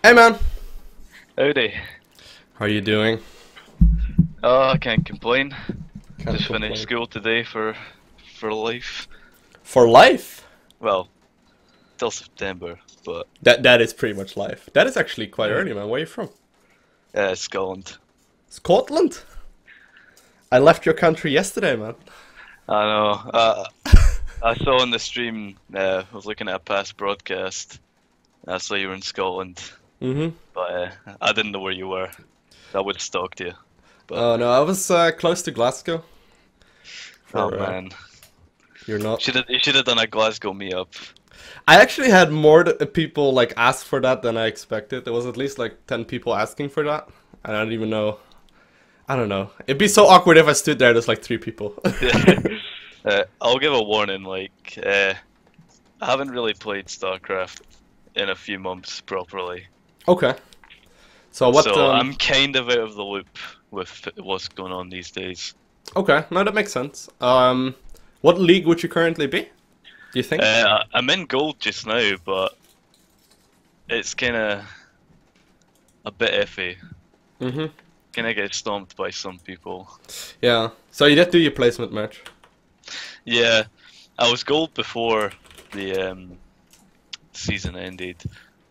Hey man, Howdy. how are you doing? Oh, I can't complain. Can't Just finished complain. school today for life. For life? Well, till September, but That is pretty much life. That is actually quite early, man. Where are you from? Scotland. Scotland? I left your country yesterday, man. I know. I saw on the stream. I was looking at a past broadcast. I saw you were in Scotland, Mm-hmm. but I didn't know where you were. I would have stalked you, but Oh no, I was close to Glasgow. oh For man, you're not. you should have done a Glasgow meetup. I actually had more people like ask for that than I expected. There was at least like 10 people asking for that, and I don't even know. I don't know. It'd be so awkward if I stood there. There's like 3 people. I'll give a warning. I haven't really played StarCraft in a few months properly. Okay. So what? So I'm kind of out of the loop with what's going on these days. Okay, no, that makes sense. What league would you currently be? Do you think? I'm in gold just now, but it's kind of a bit iffy. Mm-hmm. Kind of get stomped by some people. Yeah. So you did do your placement match. Yeah, I was gold before the season ended,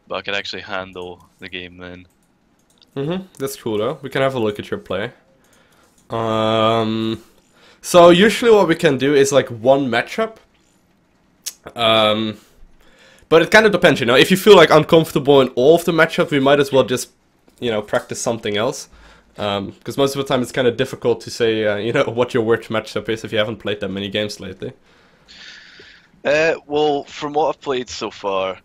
but I could actually handle the game then. Mm-hmm. That's cool though. We can have a look at your play. Um. So usually what we can do is like one matchup. Um. But it kind of depends, you know. If you feel like uncomfortable in all of the matchups, we might as well just, practice something else. Because most of the time it's kind of difficult to say, what your worst matchup is if you haven't played that many games lately. Well, from what I've played so far,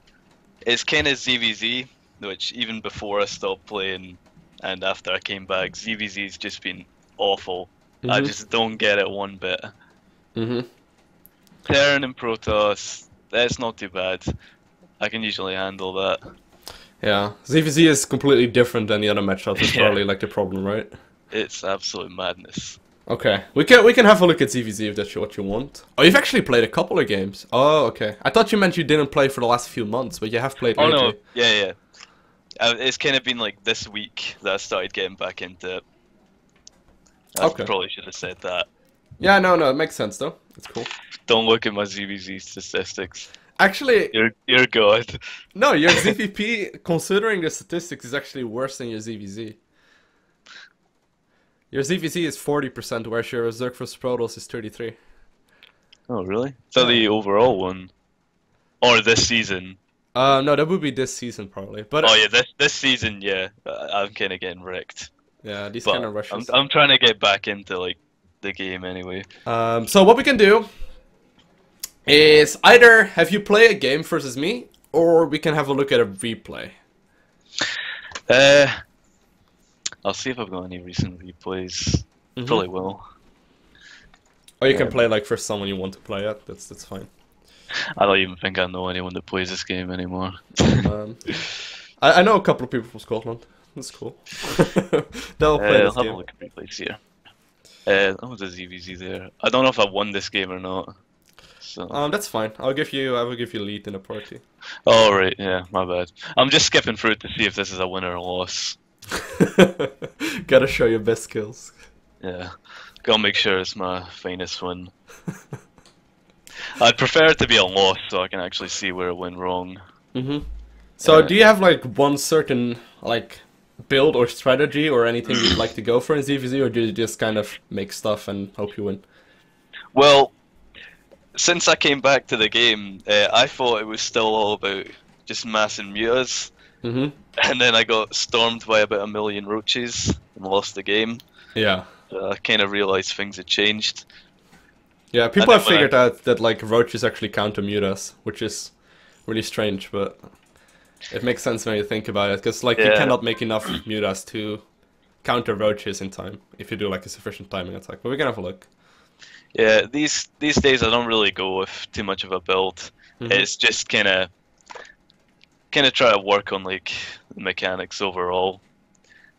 it's kind of ZVZ, which even before I stopped playing and after I came back, ZVZ's just been awful. I Mm-hmm. just don't get it one bit. Mm-hmm. Terran and Protoss, that's not too bad. I can usually handle that. Yeah. ZVZ is completely different than the other matchups. That's Yeah, probably like the problem, right? it's absolute madness. Okay, we can have a look at ZVZ if that's what you want. Oh, you've actually played a couple of games. Oh, okay. I thought you meant you didn't play for the last few months, but you have played Oh no, lately. yeah. It's kind of been like this week that I started getting back into it. I Okay. probably should have said that. Yeah, no, it makes sense though. It's cool. Don't look at my ZVZ statistics. Actually, You're God. no, your ZVP, considering the statistics, is actually worse than your ZVZ. Your ZVZ is 40%, whereas your Zerg for Sprotos is 33. Oh, really? So Yeah. the overall one, or this season? No, that would be this season probably. But Oh yeah, this season, yeah. I'm kind of getting wrecked, yeah, these kind but of rushes. I'm trying to get back into like the game anyway. So what we can do is either have you play a game versus me, or we can have a look at a replay. Uh, I'll see if I've got any recent replays. Mm-hmm. Probably will. Or you can play like for someone you want to play at. That's fine. I don't even think I know anyone that plays this game anymore. Um, I know a couple of people from Scotland. That's cool. They'll play I'll this have a game. look at replays here. That was a ZVZ there. I don't know if I won this game or not. So. That's fine. I will give you lead in the party. Oh right, yeah, my bad. I'm just skipping through to see if this is a win or a loss. Gotta show your best skills. Yeah, gotta make sure it's my finest win. I'd prefer it to be a loss so I can actually see where it went wrong. Mm-hmm. So, do you have like one certain like build or strategy or anything you'd like to go for in ZVZ, or do you just kind of make stuff and hope you win? Well, since I came back to the game, I thought it was still all about just massing mutas, Mm-hmm. and then I got stormed by about 1,000,000 roaches and lost the game. Yeah. I kind of realized things had changed. Yeah, people And have then when figured out that like roaches actually counter mutas, which is really strange, but it makes sense when you think about it, because like you Yeah. cannot make enough mutas to counter roaches in time if you do like a sufficient timing attack. But we can have a look. Yeah, these days I don't really go with too much of a build. Mhm. It's just kind of try to work on like the mechanics overall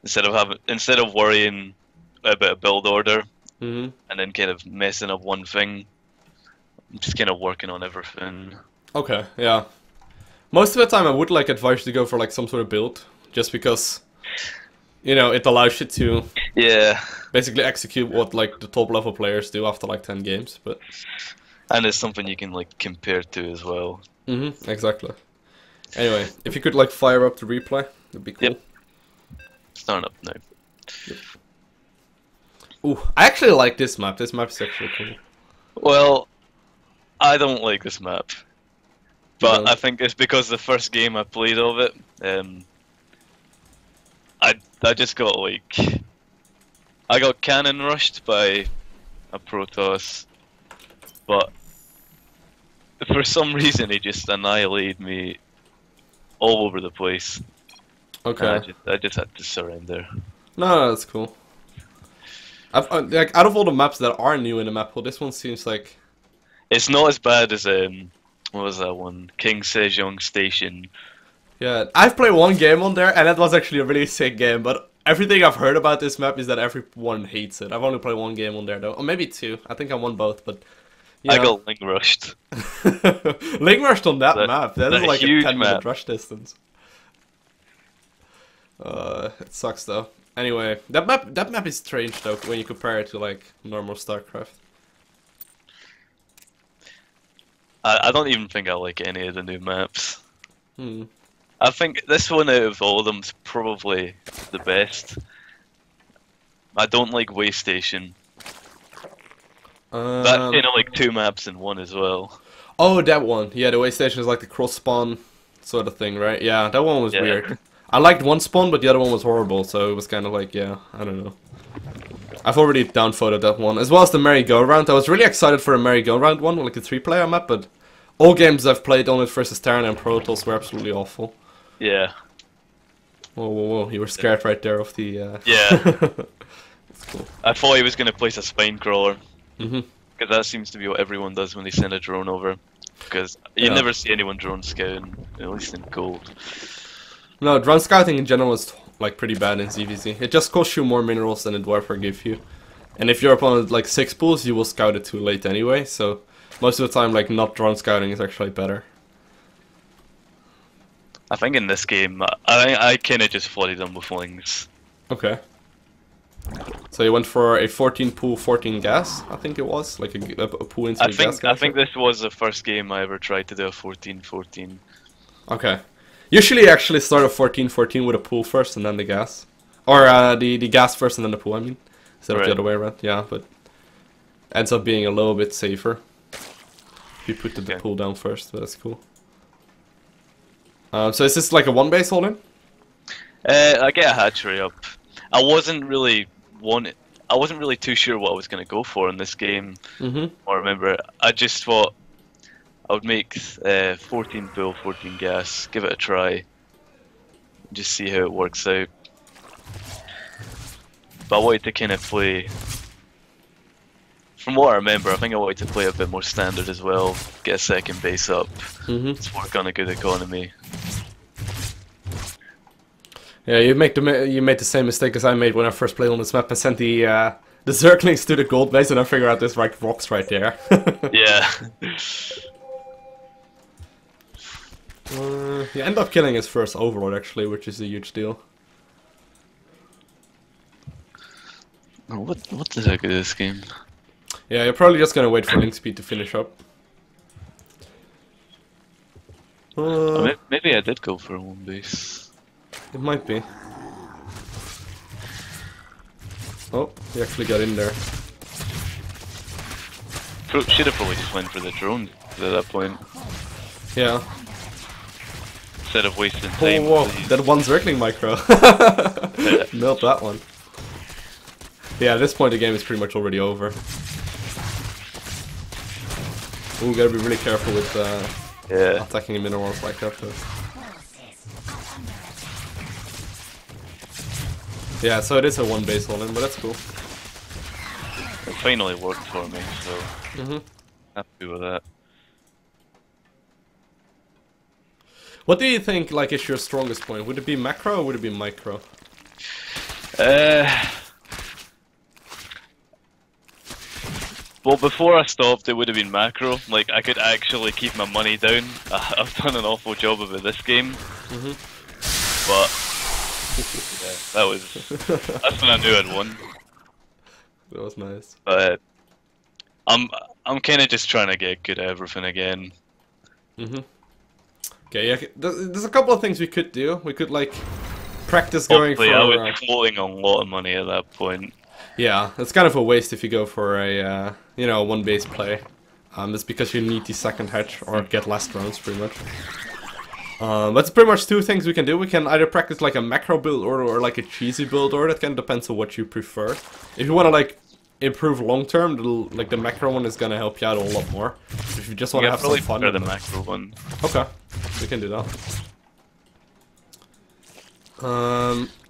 instead of worrying about a build order Mm-hmm. and then kind of messing up one thing. I'm just kind of working on everything. Okay, yeah. Most of the time I would like advise you to go for like some sort of build just because, you know, it allows you to Yeah, basically execute what like the top level players do after like 10 games. But and it's something you can like compare to as well. exactly. Anyway, if you could like fire up the replay, it'd be cool. Yep. Starting up now. Ooh, I actually like this map. This map is actually cool. Well, I don't like this map, but don't? I think it's because the first game I played of it, I just got like, I got cannon rushed by a Protoss, but for some reason he just annihilated me all over the place. Okay. And I just had to surrender. No, that's cool. Like out of all the maps that are new in the map pool, this one seems like It's not as bad as what was that one? King Sejong Station. yeah. I've played one game on there, and that was actually a really sick game. But everything I've heard about this map is that everyone hates it. I've only played one game on there though, or maybe two. I think I won both, but I got link rushed. Link rushed on that map. That is like a huge 10-minute map. rush distance. It sucks though. Anyway, that map is strange though when you compare it to like normal StarCraft. I don't even think I like any of the new maps. Hmm. I think this one out of all of them is probably the best. I don't like Way Station. That's like two maps in one as well. Oh, that one. Yeah, the way station is like the cross spawn sort of thing, right? Yeah, that one was Yeah. weird. I liked one spawn, but the other one was horrible, so it was kind of like, yeah, I don't know. I've already downvoted that one, as well as the merry-go-round. I was really excited for a merry-go-round one, like a 3-player map, but all games I've played on it versus Terran and Protoss were absolutely awful. Yeah. Whoa, whoa, whoa, you were scared right there of the... Yeah. That's cool. I thought he was going to place a spine crawler. Mm-hmm. Because that seems to be what everyone does when they send a drone over. Because you never see anyone drone scouting, at least in gold. No, drone scouting in general is like pretty bad in ZVZ. It just costs you more minerals than a dwarf give you. And if your opponent like 6 pools, you will scout it too late anyway, so most of the time like not drone scouting is actually better. I think in this game, I kind of just flooded them with wings. Okay. So you went for a 14 pool, 14 gas, I think it was? Like a pool into a gas I think this was the first game I ever tried to do a 14-14. Okay. Usually you actually start a 14-14 with a pool first and then the gas. Or the gas first and then the pool, I mean. Instead of the other way around, yeah, but ends up being a little bit safer. If you put the pool down first, but that's cool. So is this like a one base all-in? I get a hatchery up. I wasn't really too sure what I was going to go for in this game. I remember, I just thought I would make 14 pool, 14 gas, give it a try, just see how it works out. But I wanted to kind of play, from what I remember, I think I wanted to play a bit more standard as well, get a second base up, just work on a good economy. Yeah, you made the same mistake as I made when I first played on this map and sent the Zerglings to the gold base and I figured out there's like rocks right there. Yeah. You end up killing his first overlord actually, which is a huge deal. Oh, what the heck is this game? Yeah, you're probably just gonna wait for link speed to finish up. Maybe I did go for a one base. It might be. Oh, he actually got in there. Should have probably just went for the drone at that point. Yeah. Instead of wasting time. Oh, whoa, that one Zergling micro. Nailed that one. Yeah, at this point the game is pretty much already over. Ooh, gotta be really careful with attacking the minerals like that though. Yeah, so it is a one base all-in, but that's cool. It finally worked for me, so happy with that. What do you think like is your strongest point? Would it be macro or would it be micro? Well, before I stopped, it would have been macro. Like, I could actually keep my money down. I've done an awful job of it this game. But That's when I knew I'd won. That was nice. But I'm kind of just trying to get good at everything again. Okay, yeah. There's a couple of things we could do. We could like practice going for. I was floating a lot of money at that point. Yeah, it's kind of a waste if you go for a you know, one base play. It's because you need the second hedge or get less drones, pretty much. But it's pretty much two things we can do. We can either practice like a macro build order or like a cheesy build order. That kind of depends on what you prefer. If you want to like improve long term, like the macro one is gonna help you out a lot more. If you just want to have some fun, the macro one. Okay, we can do that.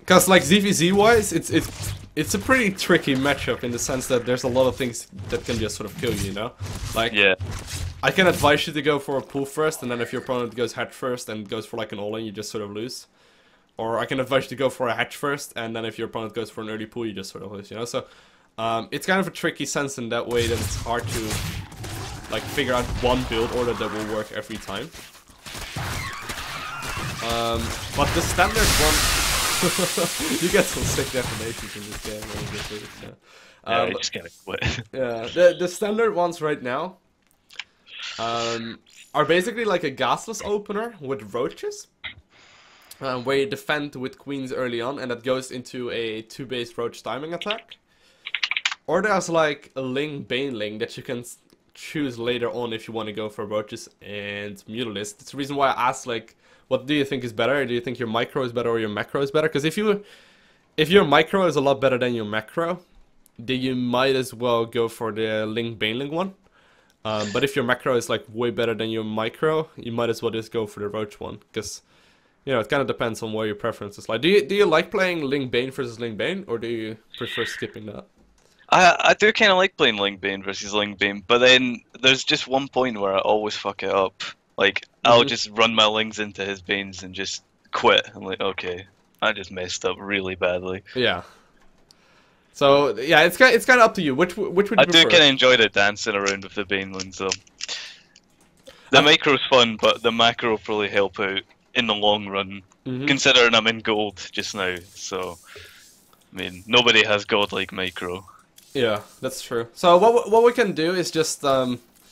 Cause like ZVZ wise, it's a pretty tricky matchup in the sense that there's a lot of things that can just sort of kill you, you know? Like, yeah. I can advise you to go for a pull first, and then if your opponent goes hedge first and goes for like an all-in, you just sort of lose. Or I can advise you to go for a hedge first, and then if your opponent goes for an early pull, you just sort of lose, you know? So, it's kind of a tricky sense in that way that it's hard to, like, figure out one build order that will work every time. But the standard one... you get some sick detonations in this game. Yeah, you just gotta quit. Yeah, the standard ones right now are basically like a gasless opener with roaches, where you defend with queens early on, and that goes into a 2-base roach timing attack. Or there's like a Zergling Baneling that you can choose later on if you want to go for roaches and mutalisks. That's the reason why I asked, like, what do you think is better? Do you think your micro is better or your macro is better? Because if your micro is a lot better than your macro, then you might as well go for the Zergling Baneling one. But if your macro is like way better than your micro, you might as well just go for the roach one. Because, you know, it kind of depends on where your preferences lie. Do you like playing Zergling Bane versus Zergling Bane, or do you prefer skipping that? I do kind of like playing Zergling Bane versus Zergling Bane, but then there's just one point where I always fuck it up. Like, I'll just run my Lings into his Banes and just quit. I'm like, okay, I just messed up really badly. Yeah. So, yeah, it's kind of up to you. Which would you prefer? I do kind of enjoy the dancing around with the Banelings, though. The micro's fun, but the macro will probably help out in the long run, considering I'm in gold just now, so... I mean, nobody has godlike micro. Yeah, that's true. So what we can do is just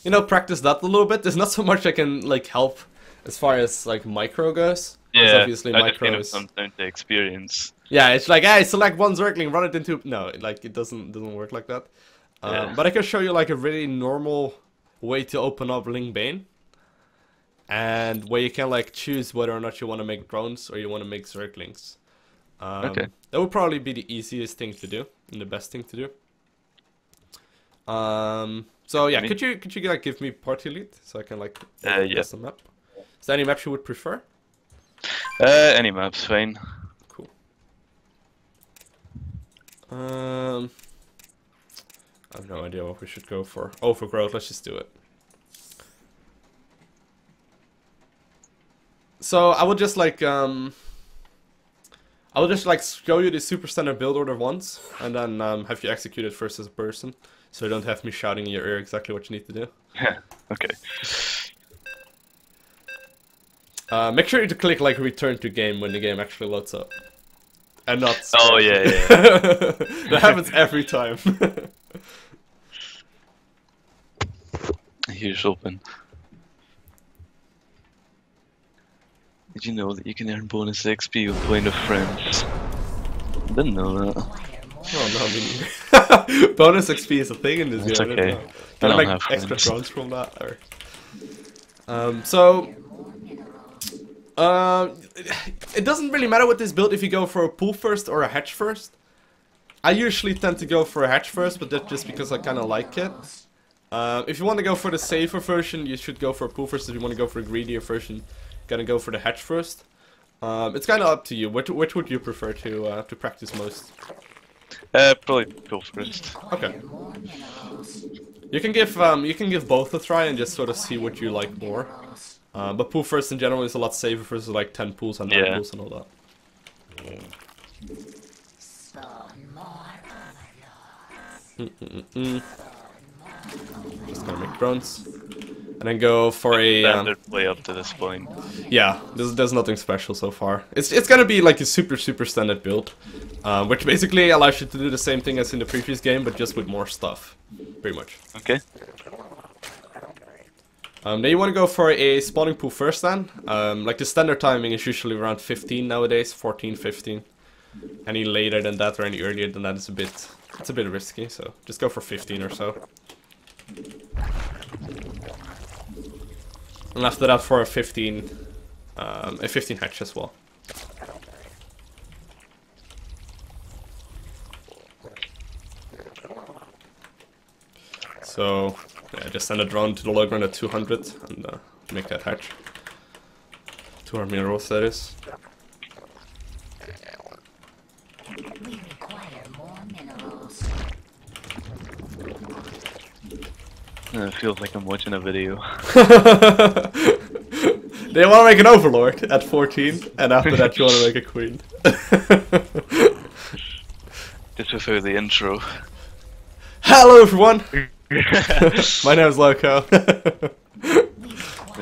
you know, practice that a little bit. There's not so much I can like help as far as like micro goes. Yeah, obviously micro is comes down to experience. Yeah, it's like, hey, select one Zergling, run it into... No, like it doesn't work like that. But I can show you like a really normal way to open up Zergling Bane, and where you can like choose whether or not you want to make drones or you want to make Zerglings. Okay. That would probably be the easiest thing to do and the best thing to do. So yeah, could you like give me party lead so I can like test the map? Is there any map you would prefer? Any map's fine. Cool. I have no idea what we should go for. Overgrowth, let's just do it. So I will just like show you the super standard build order once, and then have you execute it first as a person, so you don't have me shouting in your ear exactly what you need to do. Okay. Make sure to click like return to game when the game actually loads up, and not. Oh yeah. That happens every time. Here's open. Did you know that you can earn bonus XP when playing with friends? Didn't know that. Oh no, I mean, bonus XP is a thing in this It's game. okay. Can I don't make have extra friends. drones from that? Or... So it doesn't really matter with this build if you go for a pull first or a hedge first. I usually tend to go for a hedge first, but that's just because I kind of like it. If you want to go for the safer version, you should go for a pull first. If you want to go for a greedier version, gonna go for the hedge first. It's kind of up to you. Which would you prefer to practice most? Probably pull first. Okay. You can give both a try and just sort of see what you like more. But pull first in general is a lot safer versus like 10 pulls and 9 pulls and all that. Just gonna make drones. And then go for a... standard play up to this point. Yeah, there's nothing special so far. It's gonna be like a super standard build, which basically allows you to do the same thing as in the previous game, but just with more stuff, pretty much. Okay. Then you want to go for a spawning pool first then. Like the standard timing is usually around 15 nowadays, 14, 15. Any later than that or any earlier than that is it's a bit risky, so just go for 15 or so. And after that for a 15 hatch as well. So yeah, just send a drone to the low ground at 200 and make that hatch. 200 minerals, that is. We require more minerals. It feels like I'm watching a video. They want to make an overlord at 14, and after that you want to make a queen. Just without the intro. Hello everyone! My name is Lowko.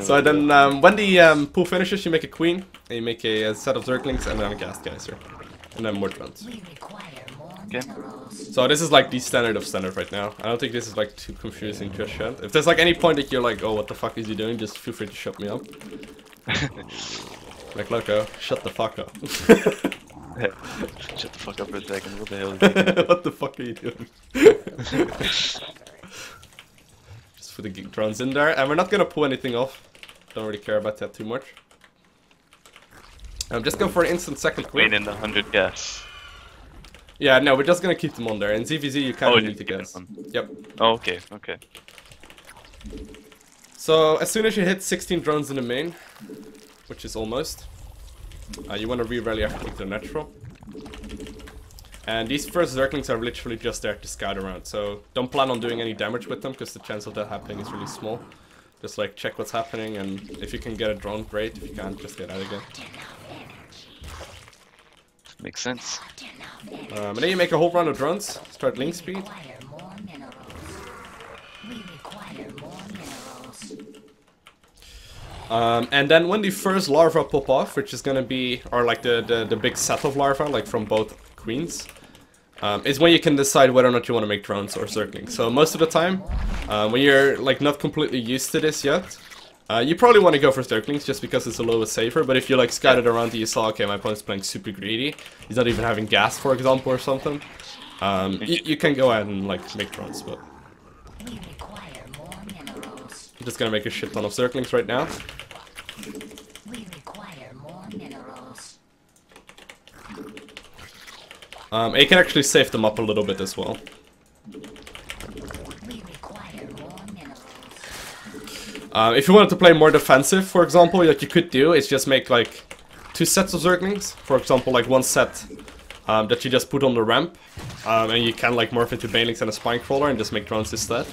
So then, when the pool finishes, you make a queen, and you make a set of Zerglings, and then a gas geyser. And then more drones. We require more Okay. minerals. So this is like the standard of standard right now. I don't think this is like too confusing just yet. If there's like any point that you're like, oh, what the fuck is he doing, just feel free to shut me up. Like, Lowko, shut the fuck up. Shut the fuck up for a second. What the hell is he doing? What the fuck are you doing? Just put the drones in there, and we're not gonna pull anything off. Don't really care about that too much. Just go for an instant second queen. Wait in the 100 gas. Yeah, no, we're just gonna keep them on there. In ZVZ, you kind of need just to keep guess. it on. Yep. Oh, okay, okay. So as soon as you hit 16 drones in the main, which is almost, you want to re-rally after the natural. And these first Zerglings are literally just there to scout around, so don't plan on doing any damage with them, because the chance of that happening is really small. Just like check what's happening, and if you can get a drone, great. If you can't, just get out again. Makes sense. And then you make a whole round of drones, start link speed. Require more minerals. We require more minerals. And then when the first larva pop off, which is gonna be, or like the big set of larvae, like from both queens, is when you can decide whether or not you want to make drones or Zerglings. So most of the time, when you're like not completely used to this yet, you probably want to go for Zerglings just because it's a little bit safer. But if you like scouted around and you saw, okay, my opponent's playing super greedy, he's not even having gas, for example, or something, you can go ahead and like make drones. But We require more minerals. I'm just gonna make a shit ton of Zerglings right now. We require more minerals. You can actually save them up a little bit as well. We require more minerals. If you wanted to play more defensive, for example, what you could do is just make like 2 sets of Zerglings. For example, like 1 set that you just put on the ramp, and you can like morph into Banelings and a Spine Crawler and just make drones instead.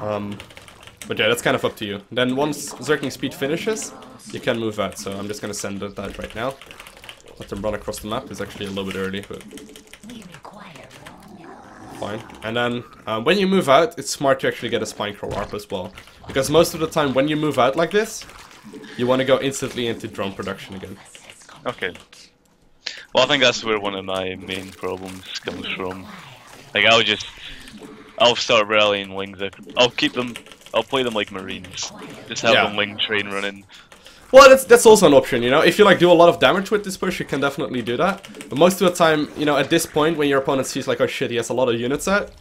But yeah, that's kind of up to you. Then once Zergling speed finishes, you can move out. So I'm just gonna send that right now. Let them run across the map. It's actually a little bit early, but We require more minerals. fine. And then when you move out, it's smart to actually get a Spine Crawler ARP as well. Because most of the time when you move out like this, you want to go instantly into drone production again. Okay. Well, I think that's where one of my main problems comes from. Like, I'll start rallying wings. I'll play them like Marines. Just have Yeah. a wing train running. Well, that's also an option, you know. If you like do a lot of damage with this push, you can definitely do that. But most of the time, you know, at this point, when your opponent sees like, oh shit, he has a lot of units out,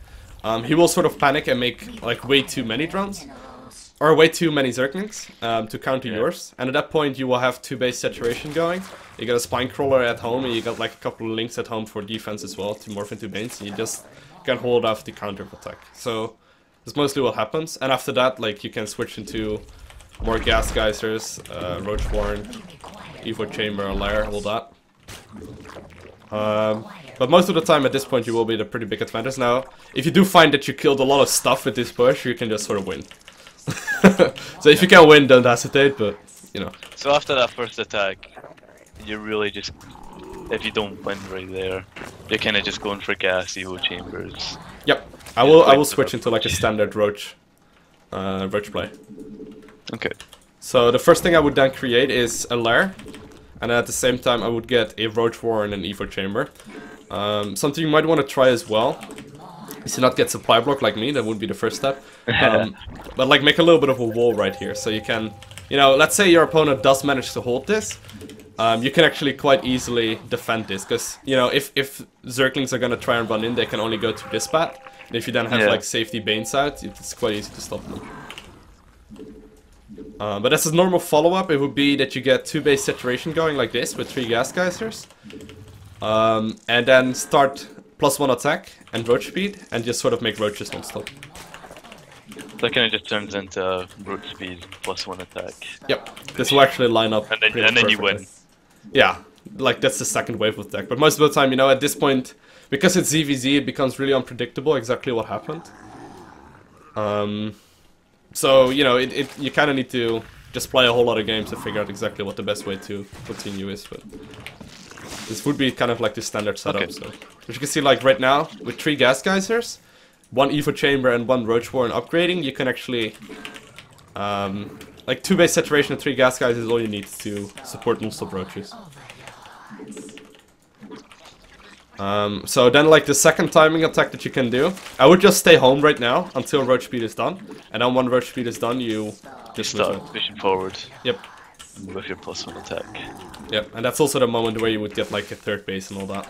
he will sort of panic and make like way too many drones. Or way too many Zerglings to counter yours. And at that point, you will have 2 base saturation going. You got a Spine Crawler at home, and you got like a couple of links at home for defense as well to morph into Banes. And you just can hold off the counter attack. So that's mostly what happens. And after that, like you can switch into more gas geysers, Roach Warren, Evo Chamber, Lair, all that. But most of the time at this point you will be at a pretty big advantage. Now, if you do find that you killed a lot of stuff with this push, you can just sort of win. So if you can win, don't hesitate, but, you know. So after that first attack, you're really just, if you don't win right there, you're kind of just going for gas, Evo Chambers. Yep, I will switch into like a standard Roach play. Okay. So the first thing I would then create is a lair, and at the same time I would get a roach warren and an evo chamber. Something you might want to try as well is to not get supply block like me. That would be the first step. But like make a little bit of a wall right here, so you can, you know, let's say your opponent does manage to hold this. You can actually quite easily defend this, because, you know, if Zerglings are gonna try and run in, they can only go to this path. And if you then have like safety Banes out, it's quite easy to stop them. But as a normal follow-up, it would be that you get 2 base saturation going like this with 3 gas geysers. And then start +1 attack and roach speed, and just sort of make roaches non-stop. That kind of just turns into roach speed +1 attack. Yep, this will actually line up. And then you win. Yeah, like that's the second wave of deck. But most of the time, you know, at this point, because it's ZVZ, it becomes really unpredictable exactly what happened. So, you know, you kind of need to just play a whole lot of games to figure out exactly what the best way to continue is. But this would be kind of like the standard setup. Okay. So, as you can see, like right now, with 3 gas geysers, 1 evo chamber and 1 roach warren upgrading, you can actually, like 2 base saturation and 3 gas geysers is all you need to support non-stop roaches. So then, like, the second timing attack that you can do, I would just stay home right now until roach speed is done, and then when roach speed is done, you just start pushing forward. Yep. With your +1 attack. Yep, and that's also the moment where you would get like a 3rd base and all that.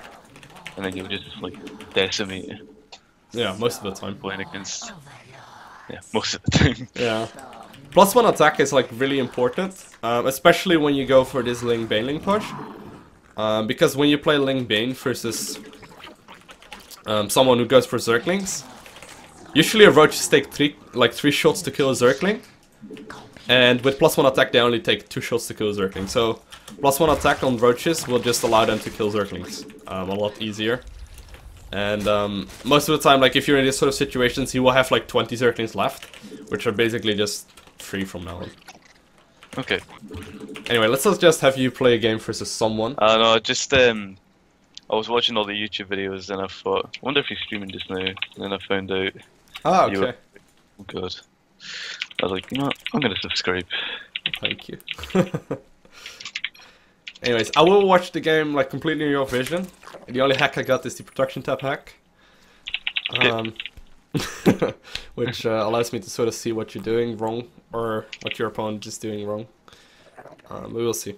And then you would just like decimate. Yeah, most of the time. Playing against. Yeah, most of the time. Yeah. +1 attack is like really important, especially when you go for this Zergling Baneling push. Because when you play Ling Bane versus someone who goes for Zerglings, usually a roaches take 3 shots to kill a Zergling, and with +1 attack they only take 2 shots to kill a Zergling. So +1 attack on roaches will just allow them to kill Zerglings a lot easier. And most of the time, like if you're in these sort of situations, you will have like 20 Zerglings left, which are basically just free from now on. Okay. Anyway, let's just have you play a game versus someone. No, just I was watching all the YouTube videos and I thought, I wonder if he's streaming just now. And then I found out. Ah, okay. Oh god. I was like, you know what? I'm gonna subscribe. Thank you. Anyways, I will watch the game like completely in your vision. The only hack I got is the production tab hack. Okay. Which allows me to sort of see what you're doing wrong, or what your opponent is doing wrong. We will see.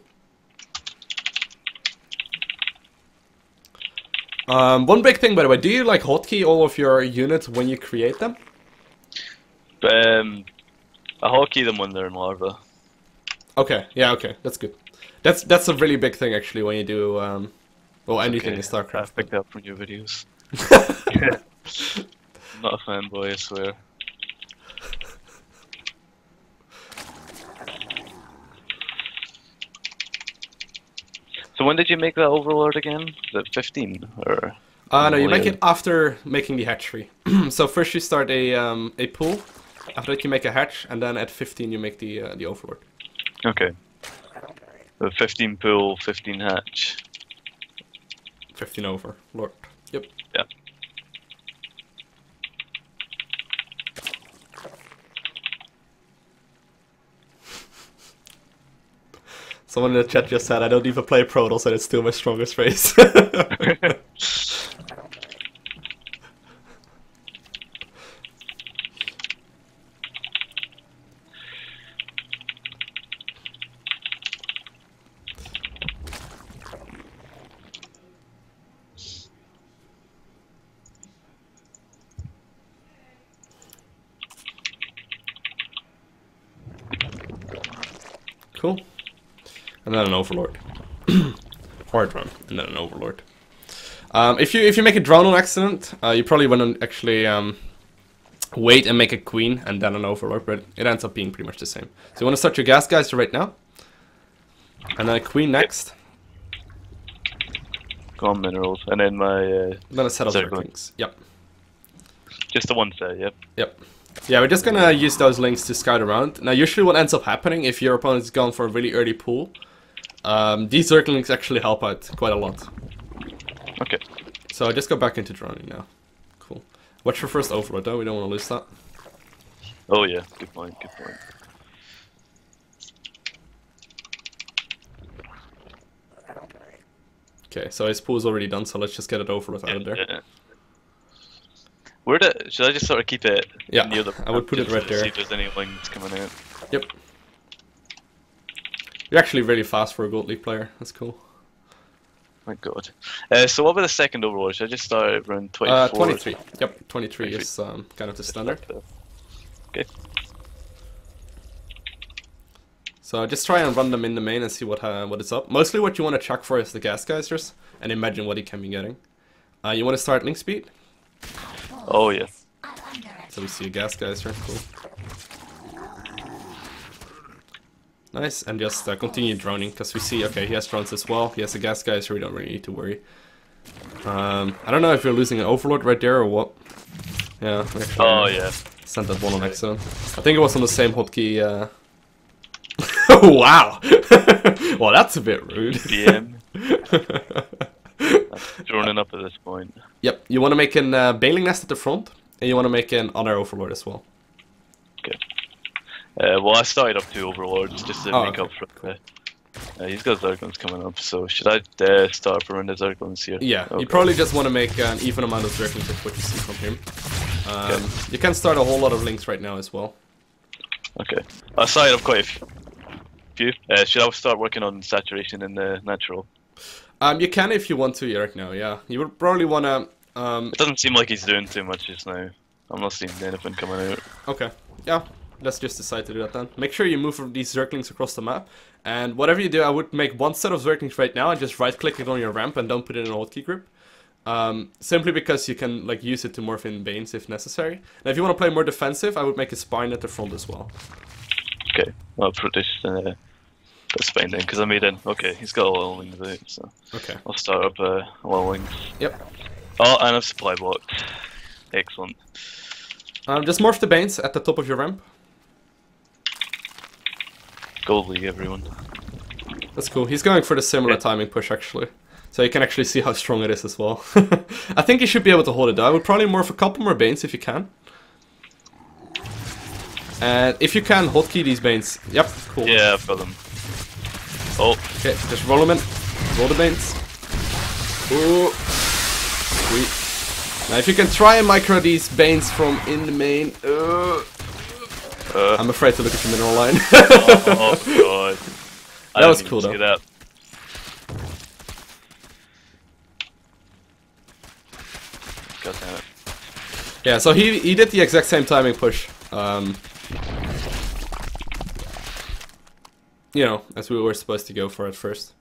One big thing, by the way, do you like hotkey all of your units when you create them? I hotkey them when they're in larva. Okay, yeah, okay, that's good. That's a really big thing actually when you do well, anything in StarCraft. I've picked up from your videos. I'm not a fanboy, I swear. So when did you make that overlord again? Is it 15 or? No, you make it after making the hatchery. So first you start a pool. After that you make a hatch, and then at 15 you make the overlord. Okay. The 15 pool, 15 hatch. 15 overlord. Yep. Yeah. Someone in the chat just said, I don't even play Protoss and it's still my strongest race. Cool. And then an overlord. Or a drone, and then an overlord. If you make a drone on accident, you probably want to actually wait and make a queen and then an overlord, but it ends up being pretty much the same. So you want to start your gas guys right now, and then a queen next. Go on minerals, and then my then a set of Zerglings. Yep. Just the one set, yep. Yep. Yeah, we're just gonna use those links to scout around. Now, usually what ends up happening if your opponent's gone for a really early pool, these Zerglings actually help out quite a lot. Okay. So just go back into droning now. Cool. Watch for first overlord though, we don't want to lose that. Oh yeah, good point, good point. Okay, so his pool's already done, so let's just get it over with out of there. Yeah. Should I just sort of keep it near the... I would put it right there. See if there's any wings coming out. Yep. You're actually really fast for a Gold League player. That's cool. My god. So what about the second Overlord? Should I just start around 24? 23. Yep, 23 is kind of the standard. Okay. So just try and run them in the main and see what is up. Mostly what you want to check for is the gas geysers and imagine what he can be getting. You want to start link speed? Oh yeah. So we see a gas geyser. Cool. Nice, and just continue droning, because we see, okay, he has drones as well. He has a gas guy, so we don't really need to worry. I don't know if you're losing an Overlord right there or what. Yeah, actually, sent that one on accident. I think it was on the same hotkey. Wow! Well, that's a bit rude. DM. Droning up at this point. Yep, you want to make an Baneling nest at the front, and you want to make an other Overlord as well. Okay. Well, I started up 2 Overlords just to make up for it. He's got Zerglings coming up, so should I start up around the Zerglings here? Yeah, okay. You probably just want to make an even amount of Zerglings with what you see from him. You can start a whole lot of links right now as well. Okay. I started up quite a few. Should I start working on saturation in the natural? You can if you want to right now, yeah. You would probably want to... It doesn't seem like he's doing too much just now. I'm not seeing anything coming out. Okay, yeah. Let's just decide to do that then. Make sure you move these Zerglings across the map. And whatever you do, I would make one set of Zerglings right now and just right-click it on your ramp and don't put it in a hotkey group. Simply because you can like use it to morph in Banes if necessary. Now if you want to play more defensive, I would make a Spine at the front as well. Okay, I'll put this Spine then, because I made in. Okay, he's got a lot of wings out, so... Okay. I'll start up a lot of wings. Yep. Oh, and a supply block. Excellent. Just morph the Banes at the top of your ramp. Gold League, everyone. That's cool. He's going for the similar timing push, actually. So you can actually see how strong it is as well. I think you should be able to hold it though. I would probably morph a couple more Banes if you can. And if you can, hotkey these Banes. Yep, cool. Yeah, I've got them. Oh. Okay, just roll them in. Roll the Banes. Ooh. Sweet. Now if you can try and micro these Banes from in the main. I'm afraid to look at the mineral line. Oh god. That was cool though. That. God damn it. Yeah, so he did the exact same timing push. You know, as we were supposed to go for at first.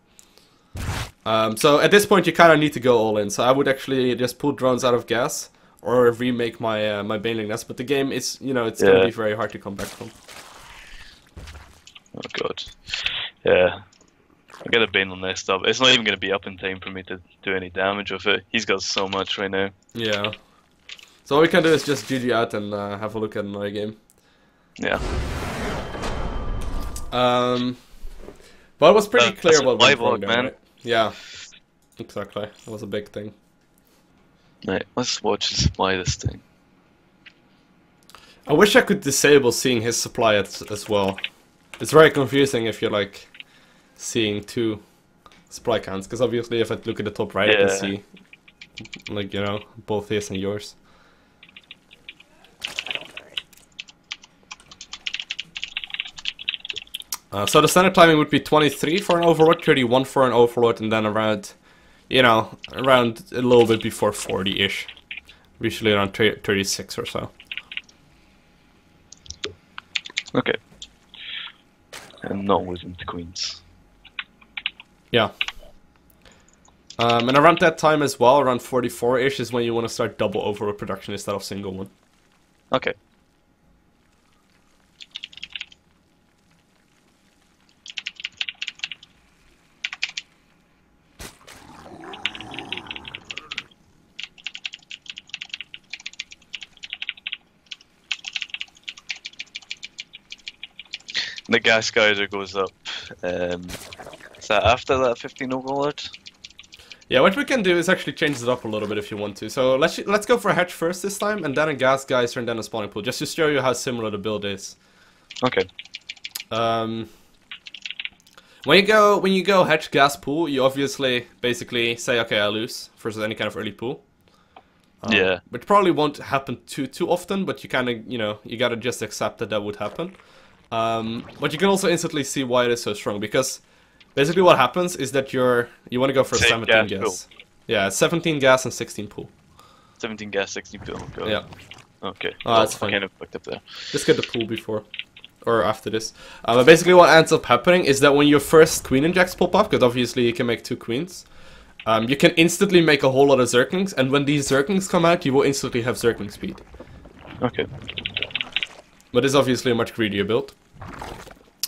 So at this point you kind of need to go all in. So I would actually just pull drones out of gas. Or remake my my Baneling nest, but the game is, you know, it's gonna be very hard to come back from. Oh god. Yeah. I got a Baneling nest up. It's not even gonna be up in time for me to do any damage with it. He's got so much right now. Yeah. So all we can do is just GG out and have a look at another game. Yeah. But it was pretty clear what went wrong there, man. right? Yeah. Exactly. That was a big thing. Right, let's watch the supply of this thing. I wish I could disable seeing his supply as well. It's very confusing if you're like seeing 2 supply counts, because obviously if I look at the top right I can see like, you know, both his and yours. So the standard timing would be 23 for an Overlord, 31 for an Overlord, and then around, you know, around a little bit before 40-ish. Usually around 36 or so. Okay. And not losing to queens. Yeah. And around that time as well, around 44-ish, is when you want to start double Overlord production instead of single one. Okay. The gas geyser goes up. Is that after that 15 Overlord? Yeah, what we can do is actually change it up a little bit if you want to. So let's go for a hatch first this time, and then a gas geyser, and then a spawning pool, just to show you how similar the build is. Okay. When you go hatch gas pool, you obviously basically say, okay, I lose versus any kind of early pool. Yeah. Which probably won't happen too often, but you kind of, you gotta just accept that would happen. But you can also instantly see why it is so strong, because basically what happens is that you want to go for a 17 gas. Yeah, 17 gas and 16 pool. 17 gas, 16 pool. Go. Yeah. Okay. Oh, that's fine. Kind of fucked up there. Just get the pool before. Or after this. But basically what ends up happening is that when your first queen injects pop up, because obviously you can make 2 queens, you can instantly make a whole lot of Zerglings, and when these Zerglings come out, you will instantly have Zergling speed. Okay. But it's obviously a much greedier build.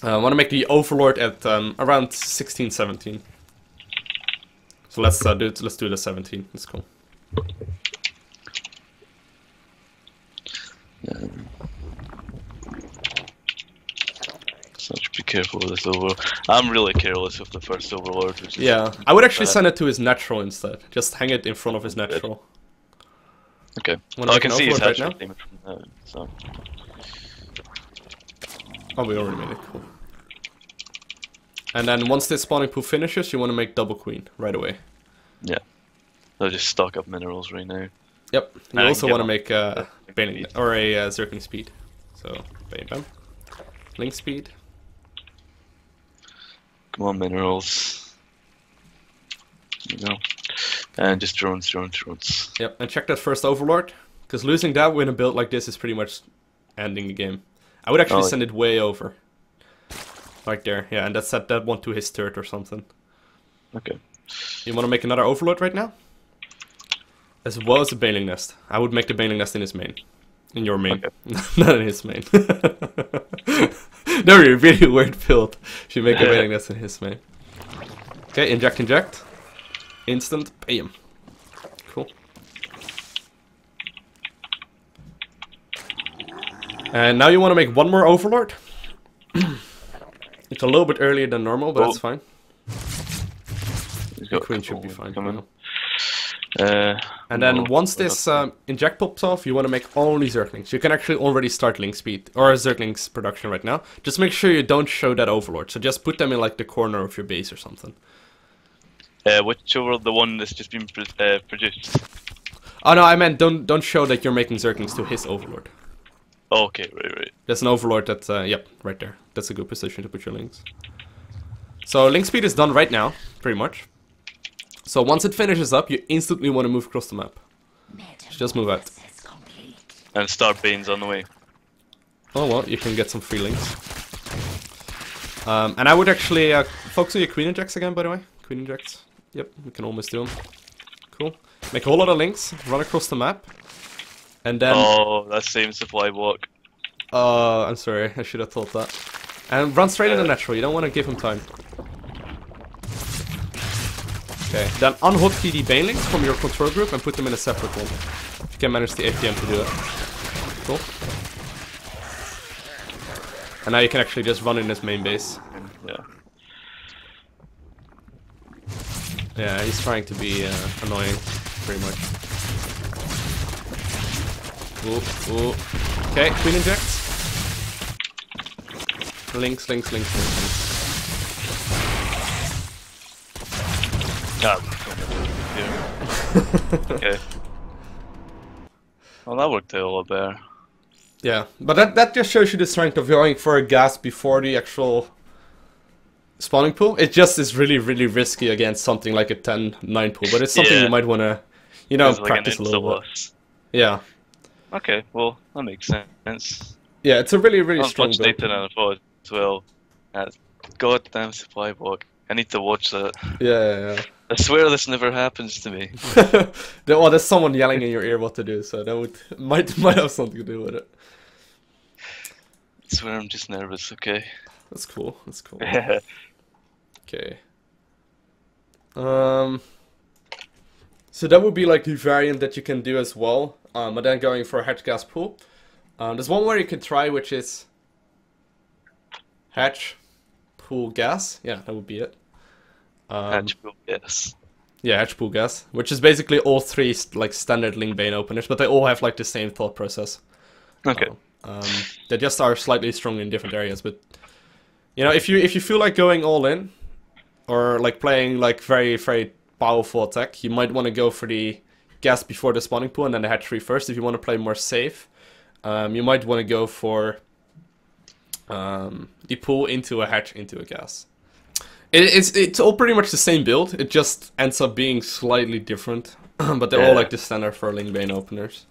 I want to make the Overlord at around 16, 17. So let's do the 17. That's cool. So just be careful with this Overlord. I'm really careless with the first Overlord. Which is Yeah, I would actually send it to his natural instead. Just hang it in front of his natural. Okay. Wanna I can see his Overlord natural damage from that, so. Oh, we already made it, cool. And then once this spawning pool finishes, you want to make double queen right away. Yeah. I'll just stock up minerals right now. Yep. You And also get want to on make Baneling, or a Zergling speed. So, bam bam. Link speed. Come on, minerals. You know. And just drones. Yep, and check that first Overlord, because losing that with a build like this is pretty much ending the game. I would actually send it way over. Right there, yeah, and that's set that one to his third or something. Okay. You want to make another Overlord right now? As well as the Baneling Nest. I would make the Baneling Nest in his main. In your main. Okay. Not in his main. That would be a really weird build if you make a Baneling Nest in his main. Okay, inject. Instant, bam. Cool. And now you want to make one more Overlord. It's a little bit earlier than normal, but that's fine. The queen should be fine. And then once this inject pops off, you want to make only Zerglings. You can actually already start link speed, or Zerglings production right now. Just make sure you don't show that Overlord. So just put them in like the corner of your base or something. Which Overlord? The one that's just been produced? Oh no, I meant don't show that you're making Zerglings to his Overlord. Oh, okay, right. There's an Overlord that, yep, right there. That's a good position to put your links. So link speed is done right now, pretty much. So once it finishes up, you instantly want to move across the map. Just move out. And start Bane's on the way. Oh well, you can get some free links. And I would actually focus on your queen injects again, by the way. Queen injects. Yep, we can almost do them. Cool. Make a whole lot of links, run across the map. And then... Oh, that same supply block. I'm sorry, I should have thought that. And run straight into natural, you don't want to give him time. Okay, then unhotkey the banelings from your control group and put them in a separate one. If you can manage the APM to do it. Cool. And now you can actually just run in his main base. Yeah. Yeah, he's trying to be annoying, pretty much. Ooh. Okay, queen injects. Links. God. Okay. Well, that worked out a lot better. Yeah, but that just shows you the strength of going for a gas before the actual spawning pool. It just is really risky against something like a 10-9 pool, but it's something you might want to, practice a little bit. Yeah. Okay, well, that makes sense. Yeah, it's a really strong much build. data than I thought as well. Goddamn supply block. I need to watch that. Yeah. I swear this never happens to me. There's someone yelling in your ear what to do, so that might have something to do with it. I swear I'm just nervous, okay? That's cool. Yeah. Okay. So that would be like the variant that you can do as well. But then going for a hatch gas pool. There's one where you could try, which is hatch pool gas. Yeah, that would be it. Hatch pool, yes. Yeah, hatch pool gas, which is basically all three like standard Link Bane openers, but they all have like the same thought process. Okay. They just are slightly strong in different areas, but if you feel like going all in, or like playing like very powerful attack, you might want to go for the gas before the spawning pool and then the hatchery first. If you want to play more safe, you might want to go for the pool into a hatch into a gas. It's all pretty much the same build. It just ends up being slightly different, but they're all like the standard Zergling Bane openers.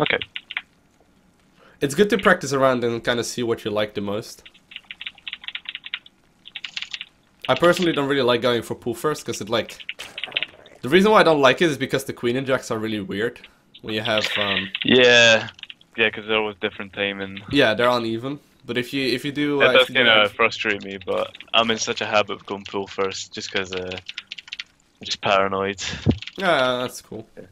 Okay. It's good to practice around and kind of see what you like the most. I personally don't really like going for pool first because it like... The reason why I don't like it is because the queen injects are really weird. When you have... Yeah, because they're always different timing. Yeah, they're uneven. But if you do... That does kind of frustrate me, but I'm in such a habit of going pool first just because I'm just paranoid. Yeah, that's cool. Yeah.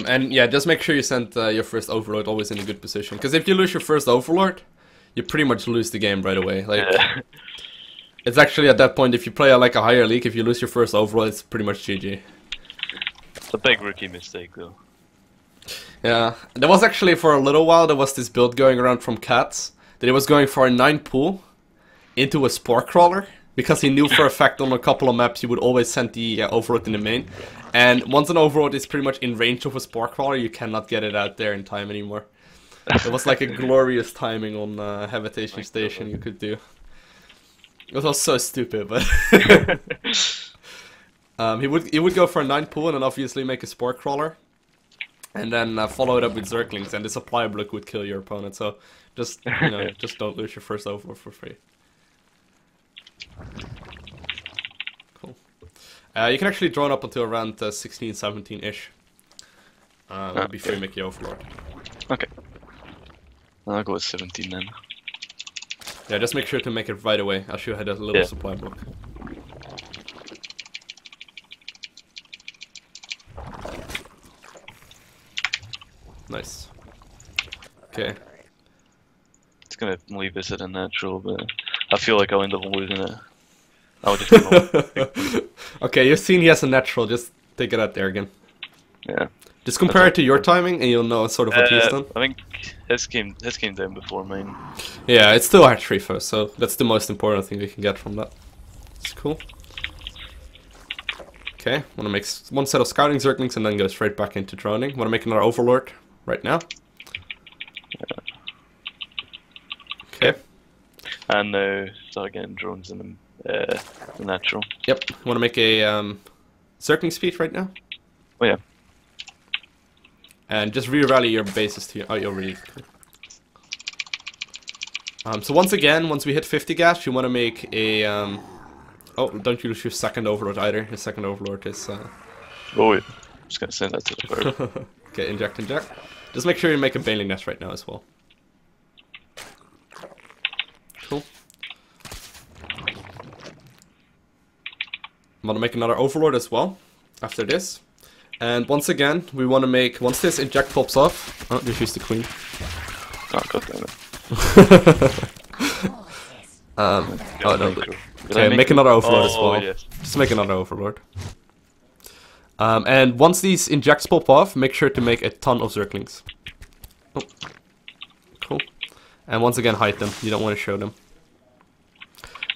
And yeah, just make sure you send your first overlord always in a good position. Because if you lose your first overlord, you pretty much lose the game right away. Like, it's actually at that point, if you play like a higher league, if you lose your first overlord, it's pretty much GG. It's a big rookie mistake, though. Yeah, there was actually for a little while, there was this build going around from Cats, that he was going for a 9 pool into a spore crawler. Because he knew for a fact on a couple of maps he would always send the overlord in the main. And once an overlord is pretty much in range of a spore crawler, you cannot get it out there in time anymore. It was like a glorious timing on Habitation Station you could do. It was so stupid, but... he would go for a 9 pool and then obviously make a spore crawler. And then follow it up with Zerglings, and the supply block would kill your opponent. So just, you know, just don't lose your first overlord for free. Cool. You can actually drone up until around 16, 17-ish. Before you make your overlord. Okay. I'll go with 17 then. Yeah, just make sure to make it right away, as you had a little supply block. Nice. Okay. It's gonna leave this at a natural, but I feel like I'll end up losing it. I'll just go. Okay, you've seen he has a natural, just take it out there again. Yeah. Just compare it to your timing and you'll know sort of what he's done. I think his came down before mine. Yeah, it's still hatchery first, so that's the most important thing we can get from that. It's cool. Okay, wanna make one set of scouting Zerglings and then go straight back into droning. Wanna make another overlord right now. Okay. And now start getting drones in the natural. Yep. Want to make a Zergling speed right now? Oh yeah. And just re-rally your bases to your... Oh, you're really... so once again, once we hit 50 gas, you want to make a... Oh, don't use your second overlord either. Your second overlord is... Oh wait. I'm just gonna send that to the bird. Okay, inject. Just make sure you make a Baneling nest right now as well. Cool. I'm gonna make another overlord as well after this, and once again we want to make, once this inject pops off. Oh, just use the queen. Oh god damn it. Oh no. Okay, make another overlord as well. Yes. Just make another overlord. And once these injects pop off, make sure to make a ton of Zerglings. Oh. Cool. And once again, hide them. You don't want to show them.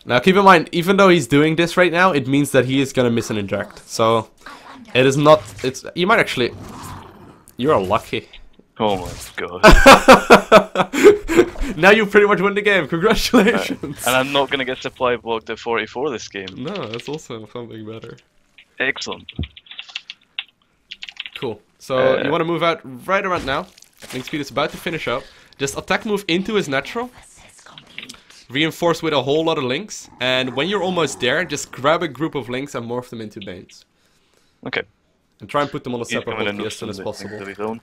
Now keep in mind, even though he's doing this right now, it means that he is gonna miss an inject. So it is not. It's you might actually. You're lucky. Oh my god. Now you pretty much win the game. Congratulations. And I'm not gonna get supply blocked at 44 this game. No, that's also something better. Excellent. Cool. So you want to move out right around now. Link speed is about to finish up. Just attack move into his natural. Reinforce with a whole lot of links, and when you're almost there, just grab a group of links and morph them into Banes. Okay. And try and put them on a He's separate coming hotkey in as soon as possible. I'm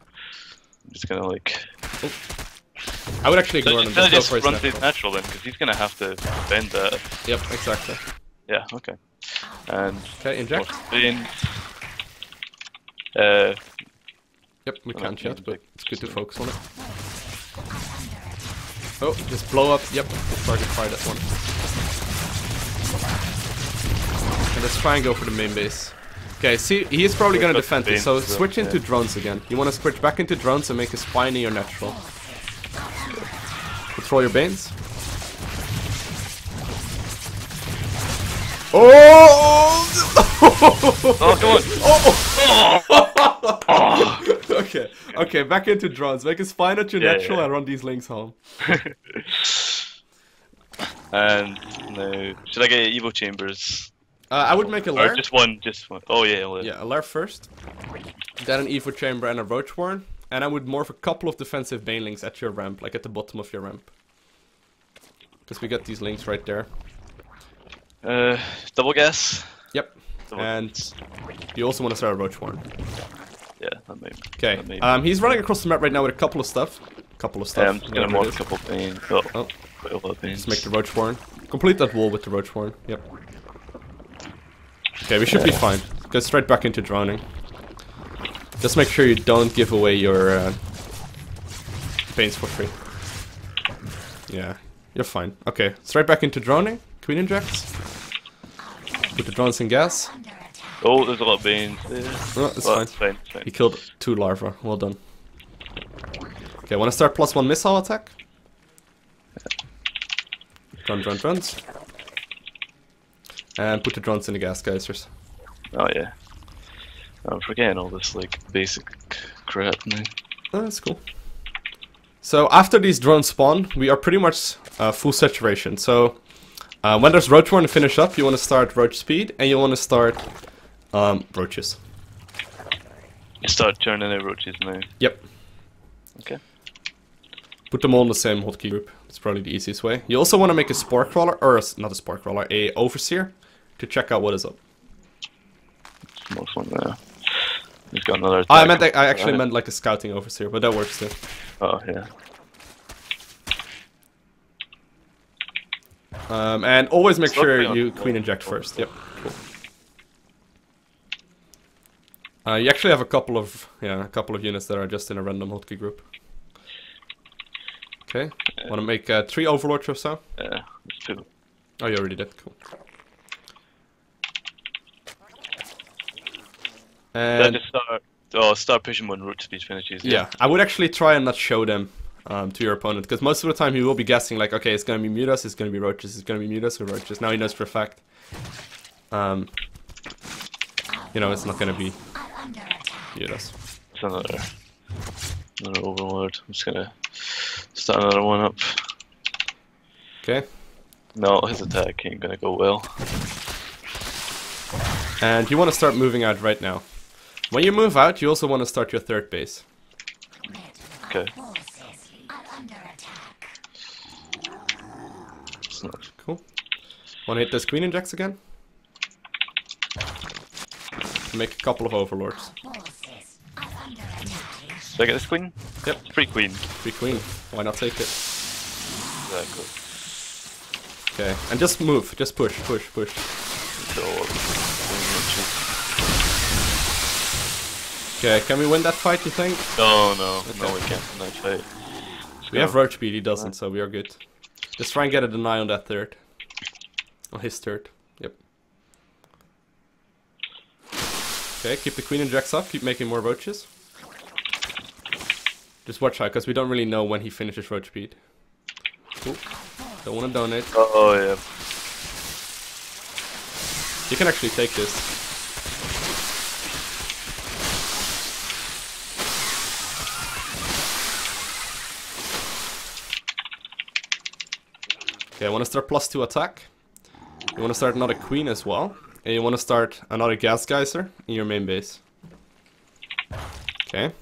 just gonna like... Oh. I would actually So ignore them. just Just go for run his through natural. natural then, because he's gonna have to defend that. Yep, exactly. Yeah, okay. And Okay, inject. in, Yep, we Oh, can't yet, inject. but it's good to focus on it. Oh, just blow up. Yep, we'll target fire that one. And let's try and go for the main base. Okay, see, he is probably going to defend this, so switch into drones again. You want to switch back into drones and make a spine in your natural. Control your Banes. Oh! oh, come on! Okay, okay, back into drones. Make a spine at your natural and run these links home. And now, should I get Evo Chambers? I would make a Or lair. just one, just one. Oh yeah, well, Yeah, a lair first. Then an Evo Chamber and a Roach Warren. And I would morph a couple of defensive Banelings at your ramp, like at the bottom of your ramp. Because we got these links right there. Double gas. Yep. Double And you also want to start a Roach Warren. Yeah, that may. Okay. that may- He's running across the map right now with a couple of stuff. I'm just gonna whatever it morph a is. couple pains. Oh, Oh. quite a lot of pains. Just make the Roach Warren. Complete that wall with the Roach Warren. Yep. Okay, we should be fine. Go straight back into droning. Just make sure you don't give away your paints for free. Yeah, you're fine. Okay, straight back into droning. Queen injects. Put the drones in gas. Oh, there's a lot of pains there. Oh, it's Oh, fine. it's fine, it's fine. He killed 2 larvae. Well done. Okay, want to start +1 missile attack? Drones. And put the drones in the gas geysers. Oh yeah. I'm forgetting all this like basic crap now. Oh, that's cool. So after these drones spawn, we are pretty much full saturation. So when there's Roach Warren to finish up, you want to start Roach Speed, and you want to start Roaches. You start turning out roaches now. Yep. Okay. Put them all in the same hotkey group. It's probably the easiest way. You also want to make a Spore Crawler, or not a Spore Crawler, a Overseer, to check out what is up. It's more fun there. He's got another. I attack. actually meant like a Scouting Overseer, but that works too. Oh yeah. And always make Stop sure me on- you Queen Inject first. Yep. Cool. You actually have a couple of units that are just in a random hotkey group. Okay. Want to make 3 Overlords or so? Yeah. It's 2. Oh, you already did. Cool. Then And just start. Oh, start pushing when root speed finishes. yeah, I would actually try and not show them to your opponent, because most of the time he will be guessing like, okay, it's gonna be Mutas, it's gonna be Roaches, it's gonna be Mutas or Roaches. Now he knows for a fact. You know, it's not gonna be Mutas. It's another overlord. I'm just gonna start another one up. Okay. No, his attack ain't gonna go well. And you want to start moving out right now. When you move out, you also want to start your 3rd base. Okay. Forces are under attack. It's not. Cool. Want to hit those Queen Injects again? Make a couple of Overlords. Forces are under attack. Should I get this queen? Yep. It's pretty queen. 3 Queen. Why not take it? Exactly. Okay. And just move. Just push. So, Okay, can we win that fight, you think? no, Okay. we can't. No fight. We have Roach Speed, he doesn't, so we are good. Just try and get a deny on that 3rd. On his 3rd. Yep. Okay, keep the Queen Injects up, keep making more Roaches. Just watch out, because we don't really know when he finishes Roach Speed. Cool. Don't want to donate. Oh yeah. You can actually take this. Okay, I want to start +2 attack. You want to start another Queen as well. And you want to start another Gas Geyser in your main base. Okay.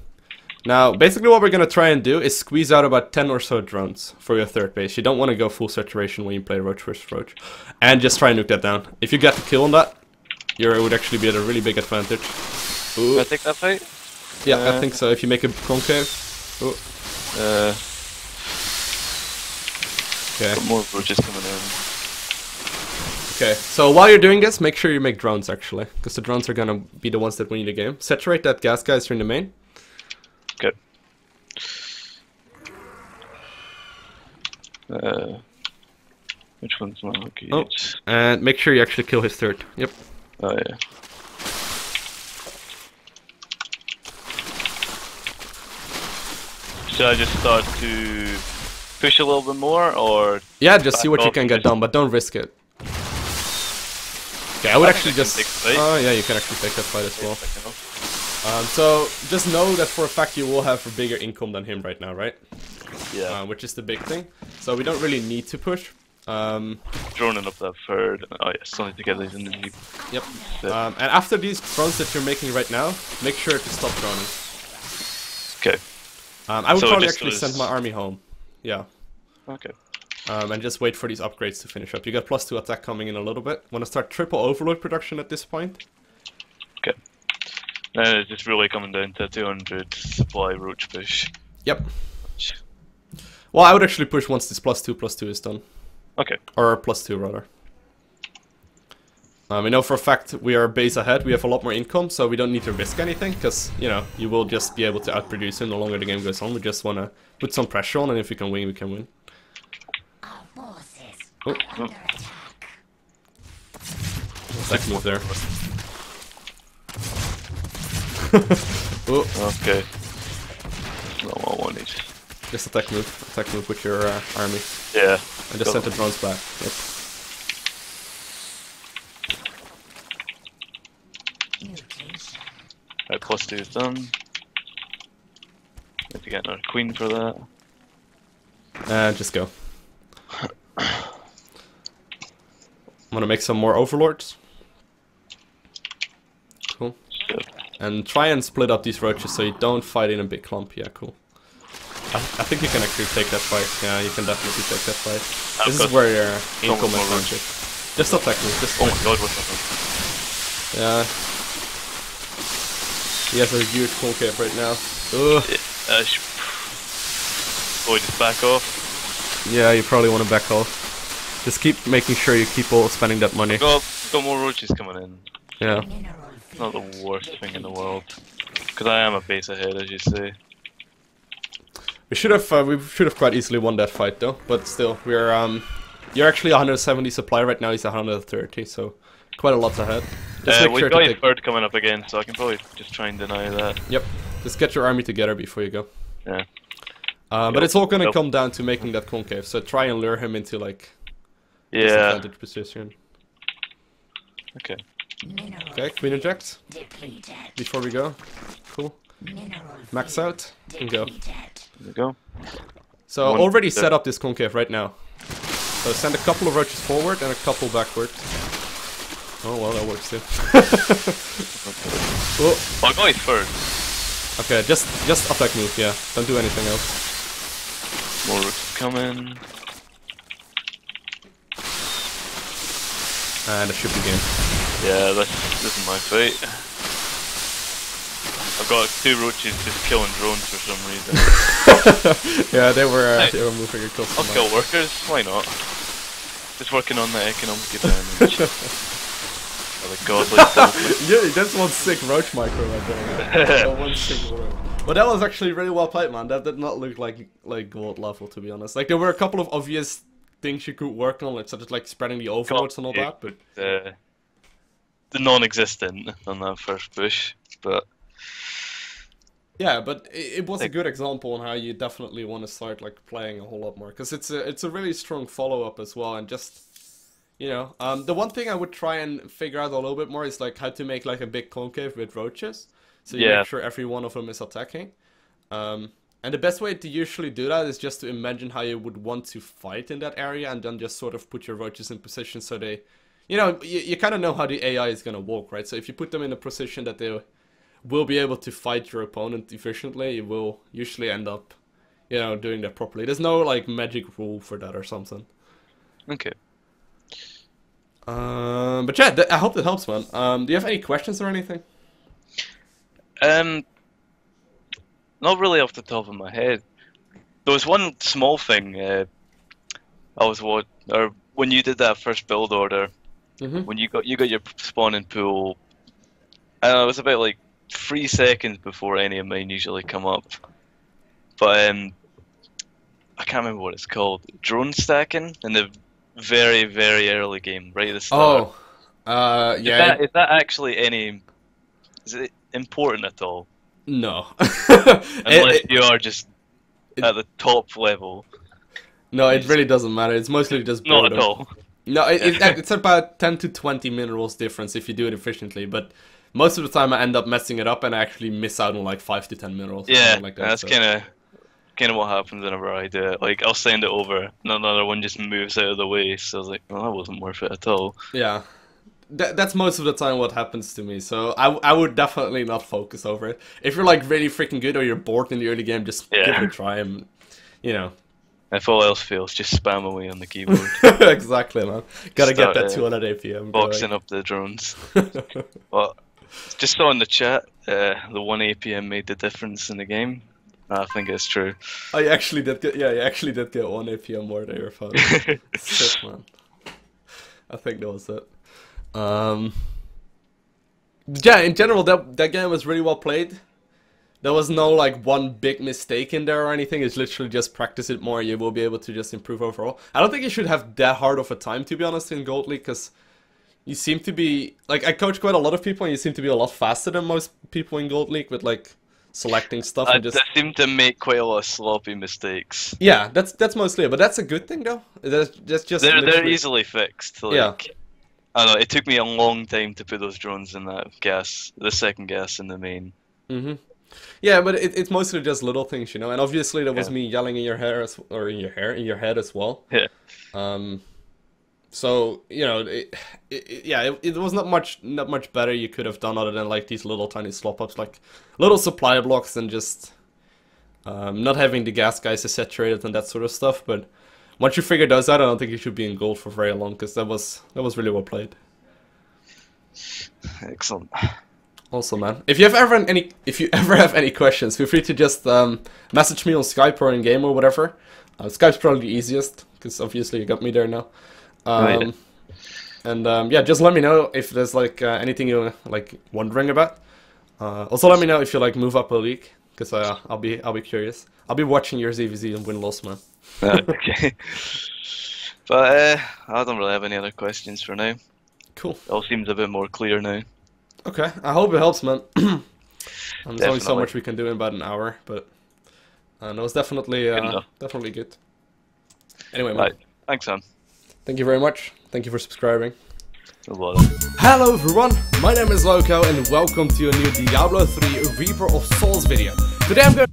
Now, basically what we're going to try and do is squeeze out about 10 or so drones for your 3rd base. You don't want to go full saturation when you play Roach vs. Roach. And just try and nuke that down. If you get the kill on that, you would actually be at a really big advantage. Ooh. Can I take that fight? Yeah, I think so. If you make a concave. Ooh. Okay. Got more roaches coming in. Okay, so while you're doing this, make sure you make drones actually, because the drones are gonna be the ones that win you the game. Saturate that gas geyser in the main. Okay. Which one's my lucky? Oh, and make sure you actually kill his third. Yep. Oh yeah. Should I just start to push a little bit more, or? Yeah, just see back what you off can and get just- done, but don't risk it. Okay, I would I actually think I can just. take the fight. Oh yeah, you can actually take that fight as well. Second off. So just know that for a fact you will have a bigger income than him right now, right? Yeah. Which is the big thing. So we don't really need to push. Droning up that third. Oh yeah, something to get these in the jeep. Yep. Yeah. And after these drones that you're making right now, make sure to stop droning. Okay. I would So probably just actually was- send my army home. Yeah. Okay. And just wait for these upgrades to finish up. You got +2 attack coming in a little bit. Want to start triple overload production at this point? Okay. Now it's just really coming down to 200 supply roach push. Yep. Well, I would actually push once this +2 is done. Okay. Or +2 rather. We know for a fact we are base ahead, we have a lot more income, so we don't need to risk anything, because, you know, you will just be able to outproduce him the longer the game goes on. We just want to put some pressure on, and if we can win, we can win. Our forces Oh. are under attack. Attack move there. Oh, Okay. Not what I wanted. just attack move with your army. Yeah. And just send the drones back. Yep. Mutation. Right, +2 is done. Need to get another queen for that. And just go. I'm gonna make some more overlords. Cool. Good. And try and split up these roaches so you don't fight in a big clump. Yeah, cool. I think you can actually take that fight. Yeah, you can definitely take that fight. I've This is got where your income more advantage. Just attack me. Just Oh attack my god, what's happening? me. Yeah. He has a huge concave right now. Ugh. Oh, just back off. Yeah, you probably want to back off. Just keep making sure you keep all spending that money. Got more roaches coming in. Yeah. Mineral Not the worst thing in the world. Because I am a base ahead, as you say. We should have quite easily won that fight though, but still, we're you're actually 170 supply right now. He's 130, so quite a lot ahead. Just make We've sure got to his take. bird coming up again, so I can probably just try and deny that. Yep. Just get your army together before you go. Yeah. But it's all gonna Yep. come down to making that concave. So try and lure him into like Yeah. disadvantage position. Okay. mineral Okay, queen inject depleted. before we go. Cool. Mineral Max out and go. depleted. There we go. So One- already set up this concave right now. So send a couple of roaches forward and a couple backward. Oh well, that works too. Oh, Oh, I got his first. okay, just attack move. Yeah, don't do anything else. More roaches coming. And it should be game. Yeah, this is my fate. I've got 2 roaches just killing drones for some reason. Yeah, they were Hey. moving across the I'll map. kill workers, why not? Just working on the economic advantage. Oh the godly stuff. Yeah, that's one sick roach micro right there. That one sick roach. But that was actually really well played, man. That did not look like gold level, to be honest. Like there were a couple of obvious things you could work on, like such as like spreading the overloads and all that. But the non-existent on that first push, but yeah, but it was a good example on how you definitely want to start like playing a whole lot more, because it's a really strong follow up as well, and just. You know, the one thing I would try and figure out a little bit more is like how to make like a big concave with roaches, so you Yeah. make sure every one of them is attacking. And the best way to usually do that is just to imagine how you would want to fight in that area, and then just sort of put your roaches in position so they, you know, you kind of know how the AI is gonna walk, right? So if you put them in a position that they will be able to fight your opponent efficiently, you will usually end up, you know, doing that properly. There's no like magic rule for that or something. okay. But yeah, I hope that helps, man. Do you have any questions or anything? Not really off the top of my head. There was one small thing. I was or when you did that first build order, Mm-hmm. when you got your spawning pool, I don't know, it was about like 3 seconds before any of mine usually come up. But I can't remember what it's called. Drone stacking in the very, very early game, right at the start. Yeah. Is that actually is it important at all? No. Unless you are just at the top level. No, it really doesn't matter. It's mostly just Not boredom. at all. No, it's about 10 to 20 minerals difference if you do it efficiently, but most of the time I end up messing it up and I actually miss out on like 5 to 10 minerals. Yeah, Like that, that's so. kind of what happens whenever I do it. Like, I'll send it over, and another one just moves out of the way, so I was like, well, that wasn't worth it at all. Yeah. That's most of the time what happens to me, so I would definitely not focus over it. If you're like really freaking good or you're bored in the early game, just give it a try and, you know. If all else fails, just spam away on the keyboard. Exactly, man. Gotta get that 200 APM. Boxing up the drones. Well, just saw in the chat, the 1 APM made the difference in the game. I think it's true. I actually did get, yeah, I actually did get 1 APM more than your phone. Shit, man. I think that was it. Yeah, in general, that game was really well played. There was no like one big mistake in there or anything. It's literally just practice it more. You will be able to just improve overall. I don't think you should have that hard of a time, to be honest, in Gold League, because you seem to be like, I coach quite a lot of people, and you seem to be a lot faster than most people in Gold League with like selecting stuff and just. I seem to make quite a lot of sloppy mistakes. Yeah, that's mostly it, but that's a good thing though. That's just they're easily fixed. Like, yeah. I don't know. It took me a long time to put those drones in that gas, the second gas in the main. Mm-hmm. Yeah, but it's mostly just little things, you know. And obviously, there was me yelling in your hair, in your head as well. Yeah. So you know, it was not much better you could have done other than like these little tiny slop ups, like little supply blocks, and just not having the gas guys saturated and that sort of stuff. But once you figure those out, I don't think you should be in gold for very long, because that was really well played. Excellent. Also, man, if you ever have any questions, feel free to just message me on Skype or in game or whatever. Skype's probably the easiest, because obviously you got me there now. And yeah, just let me know if there's like anything you're like wondering about. Also, let me know if you like move up a league, because I'll be curious. I'll be watching your ZVZ and win-loss, man. Okay. But I don't really have any other questions for now. Cool. It all seems a bit more clear now. Okay, I hope it helps, man. There's only so much we can do in about an hour, but no, it's definitely definitely good. Anyway, man. Right. Thanks, man. Thank you very much. Thank you for subscribing. Hello everyone, my name is Lowko, and welcome to a new Diablo 3 Reaper of Souls video. Today I'm going